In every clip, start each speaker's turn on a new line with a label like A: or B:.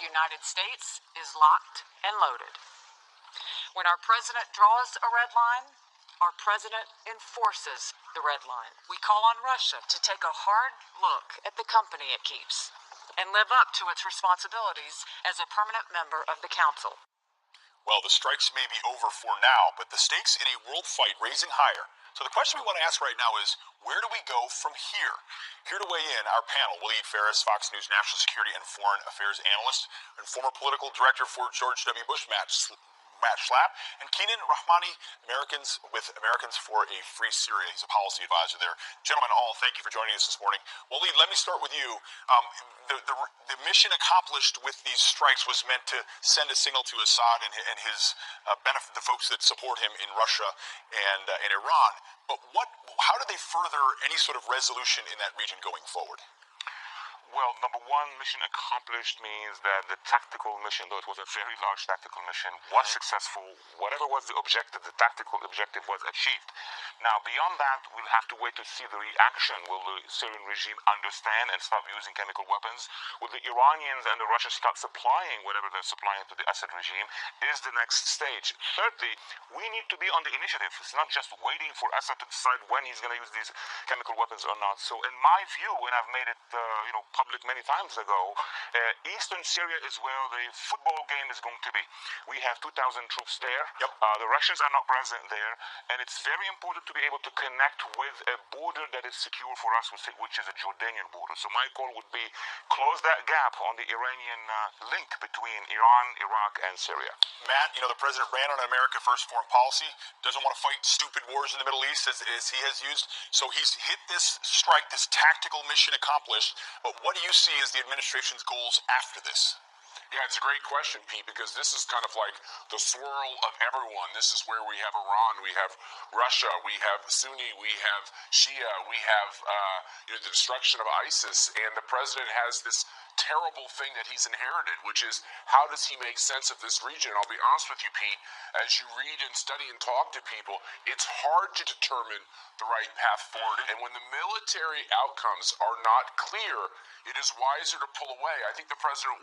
A: The United States is locked and loaded. When our president draws a red line, our president enforces the red line. We call on Russia to take a hard look at the company it keeps and live up to its responsibilities as a permanent member of the Council.
B: Well, the strikes may be over for now, but the stakes in a world fight rising higher. So the question we want to ask right now is, where do we go from here? Here to weigh in, our panel, Waleed Phares, Fox News national security and foreign affairs analyst, and former political director for George W. Bush, Matt Schlapp, and Keenan Rahmani, Americans for a Free Syria. He's a policy advisor there. Gentlemen, all, thank you for joining us this morning. Waleed, let me start with you. The mission accomplished with these strikes was meant to send a signal to Assad and his benefit, the folks that support him in Russia and in Iran. But how do they further any sort of resolution in that region going forward?
C: Well, number one, mission accomplished means that the tactical mission, though it was a very large tactical mission, was successful. Whatever was the objective, the tactical objective was achieved. Now, beyond that, we'll have to wait to see the reaction. Will the Syrian regime understand and stop using chemical weapons? Will the Iranians and the Russians start supplying whatever they're supplying to the Assad regime? Is the next stage. Thirdly, we need to be on the initiative. It's not just waiting for Assad to decide when he's going to use these chemical weapons or not. So in my view, and I've made it public many times ago, eastern Syria is where the football game is going to be. We have 2,000 troops there.
B: Yep.
C: The Russians are not present there, and it's very important to be able to connect with a border that is secure for us, which is a Jordanian border. So my call would be close that gap on the Iranian link between Iran, Iraq, and Syria.
B: Matt, the president ran on America First foreign policy, doesn't want to fight stupid wars in the Middle East as he has used. So he's hit this strike, this tactical mission accomplished. But what do you see as the administration's goals after this?
D: Yeah, it's a great question, Pete, because this is kind of like the swirl of everyone. This is where we have Iran, we have Russia, we have Sunni, we have Shia, we have the destruction of ISIS, and the president has this terrible thing that he's inherited, which is how does he make sense of this region? I'll be honest with you, Pete, as you read and study and talk to people, it's hard to determine the right path forward. And when the military outcomes are not clear, it is wiser to pull away. I think the president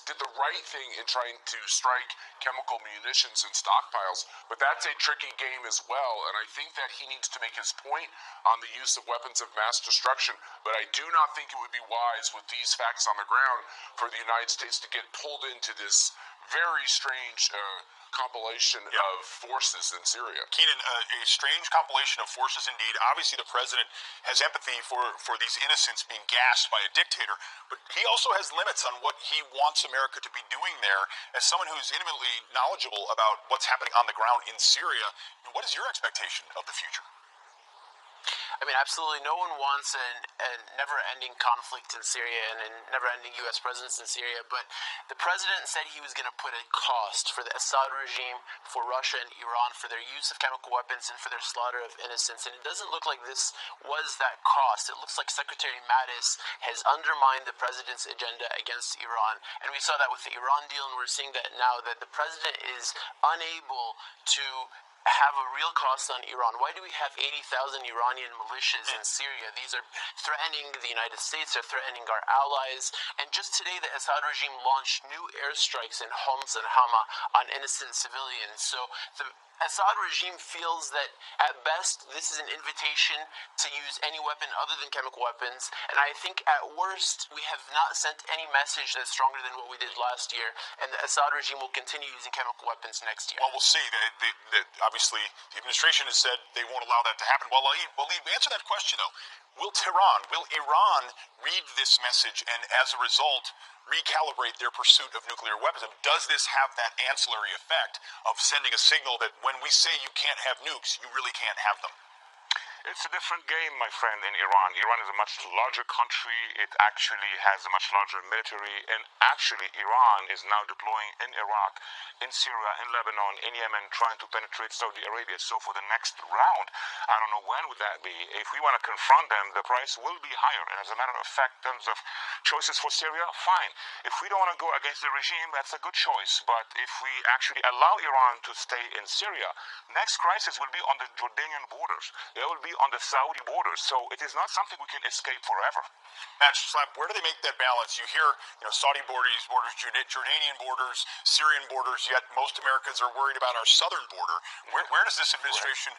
D: did the right thing in trying to strike chemical munitions and stockpiles, but that's a tricky game as well. And I think that he needs to make his point on the use of weapons of mass destruction. But I do not think it would be wise with these facts on the ground for the United States to get pulled into this very strange compilation of forces in Syria.
B: Keenan, a strange compilation of forces indeed. Obviously, the president has empathy for these innocents being gassed by a dictator, but he also has limits on what he wants America to be doing there. As someone who's intimately knowledgeable about what's happening on the ground in Syria, what is your expectation of the future?
E: I mean, absolutely no one wants a never-ending conflict in Syria and a never-ending U.S. presence in Syria, but the president said he was going to put a cost for the Assad regime, for Russia and Iran, for their use of chemical weapons and for their slaughter of innocents, and it doesn't look like this was that cost. It looks like Secretary Mattis has undermined the president's agenda against Iran, and we saw that with the Iran deal, and we're seeing that now, that the president is unable to have a real cost on Iran. Why do we have 80,000 Iranian militias in Syria? These are threatening the United States, they're threatening our allies. And just today, the Assad regime launched new airstrikes in Homs and Hama on innocent civilians. So the Assad regime feels that, at best, this is an invitation to use any weapon other than chemical weapons. And I think, at worst, we have not sent any message that's stronger than what we did last year. And the Assad regime will continue using chemical weapons next year.
B: Well, we'll see. Obviously, the administration has said they won't allow that to happen. Well, answer that question, though. Will Iran read this message and, as a result, recalibrate their pursuit of nuclear weapons? Does this have that ancillary effect of sending a signal that when we say you can't have nukes, you really can't have them?
C: It's a different game, my friend, in Iran. Iran is a much larger country. It actually has a much larger military. And actually, Iran is now deploying in Iraq, in Syria, in Lebanon, in Yemen, trying to penetrate Saudi Arabia. So for the next round, I don't know when would that be. If we want to confront them, the price will be higher. And as a matter of fact, in terms of choices for Syria, fine. If we don't want to go against the regime, that's a good choice. But if we actually allow Iran to stay in Syria, next crisis will be on the Jordanian borders. There will be on the Saudi border. So it is not something we can escape forever.
B: Matt Schlapp, where do they make that balance? You hear, Saudi borders, Jordanian borders, Syrian borders, yet most Americans are worried about our southern border. Where does this administration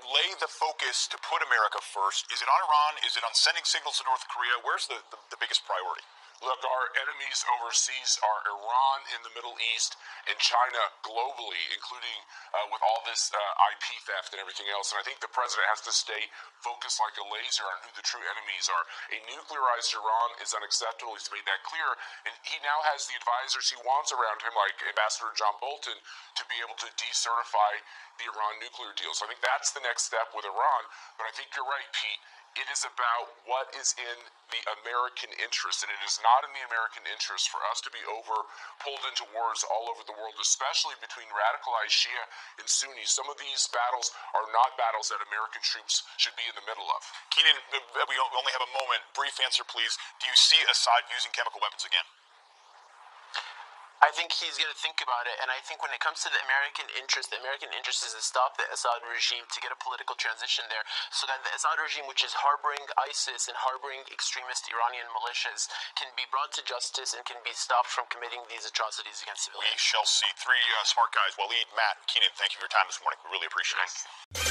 B: lay the focus to put America first? Is it on Iran? Is it on sending signals to North Korea? Where's the biggest priority?
D: Look, our enemies overseas are Iran in the Middle East and China globally, including with all this IP theft and everything else. And I think the president has to stay focused like a laser on who the true enemies are. A nuclearized Iran is unacceptable. He's made that clear. And he now has the advisors he wants around him, like Ambassador John Bolton, to be able to decertify the Iran nuclear deal. So I think that's the next step with Iran. But I think you're right, Pete. It is about what is in the American interest, and it is not in the American interest for us to be pulled into wars all over the world, especially between radicalized Shia and Sunni. Some of these battles are not battles that American troops should be in the middle of.
B: Keenan, we only have a moment. Brief answer, please. Do you see Assad using chemical weapons again?
E: I think he's going to think about it, and I think when it comes to the American interest is to stop the Assad regime, to get a political transition there, so that the Assad regime, which is harboring ISIS and harboring extremist Iranian militias, can be brought to justice and can be stopped from committing these atrocities against civilians.
B: We shall see. Three smart guys, Waleed, Matt, Keenan, thank you for your time this morning. We really appreciate it.